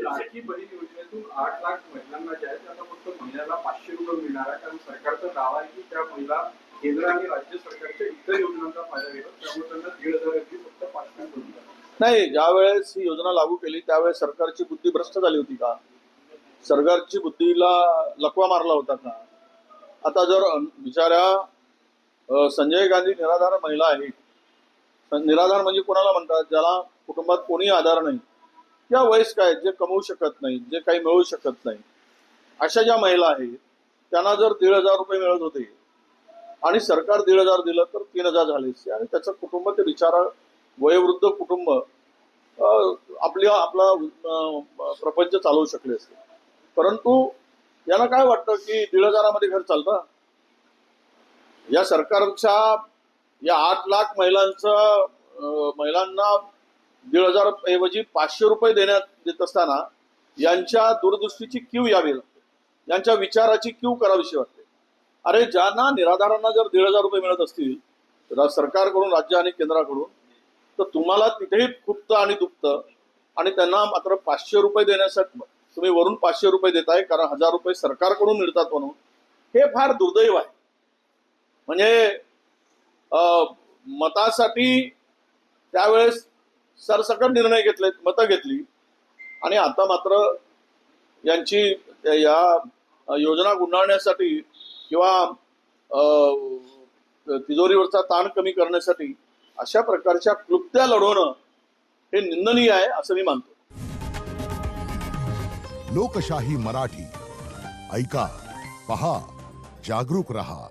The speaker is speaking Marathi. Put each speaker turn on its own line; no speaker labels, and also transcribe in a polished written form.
लाडकी बहीण योजनेतून 8 लाख महिलांना जे आहे आता फक्त महिन्याला 500 रुपये मिळणार आहे, कारण सरकारचं दावा आहे की त्या महिला केंद्र आणि राज्य सरकारच्या इतर योजनांचा फायदा घेतात, त्यामुळे त्यांना 1,500 ऐवजी फक्त 500 रुपये.
नाही, ज्या वेळेस ही योजना लागू केली त्यावेळेस सरकारची बुद्धी भ्रष्ट झाली होती का? सरकारची बुद्धीला लकवा मारला होता का? आता जर बिचाऱ्या संजय गांधी निराधार महिला आहेत, निराधार म्हणजे कोणाला म्हणतात? ज्याला कुटुंबात कोणी आधार नाही, त्या वयस्क आहेत, जे कमवू शकत नाही, जे काही मिळवू शकत नाही, अशा ज्या महिला आहेत त्यांना जर 1,500 रुपये मिळत होते आणि सरकार 1,500 दिलं तर 3,000 झाले असते आणि त्याचं कुटुंब ते बिचारा वयोवृद्ध कुटुंब आपला प्रपंच चालवू शकले असते. परंतु यांना काय वाटतं की 1,500 घर चालतं? या सरकारच्या या 8 लाख महिलांना 1,500 ऐवजी 500 रुपये देत असताना यांच्या दूरदृष्टीची कीव यावी लागते, यांच्या विचाराची कीव करावीशी वाटते. अरे, ज्यांना निराधारांना जर 1,500 रुपये मिळत असतील सरकारकडून, राज्य आणि केंद्राकडून, तर तुम्हाला तिथेही खुपतं आणि दुखतं आणि त्यांना मात्र 500 रुपये देण्यासाठी तुम्ही वरून 500 रुपये देताय, कारण 1,000 रुपये सरकारकडून मिळतात म्हणून. हे फार दुर्दैव आहे. म्हणजे मतासाठी त्यावेळेस सरसकट निर्णय घेतले, मतं घेतली आणि आता मात्र यांची या योजना गुंडाळण्यासाठी किंवा तिजोरीवरचा ताण कमी करण्यासाठी अशा प्रकारच्या क्लुप्त्या लढवणं हे निंदनीय आहे असं मी मानतो.
लोकशाही मराठी ऐका, पहा, जागरूक रहा.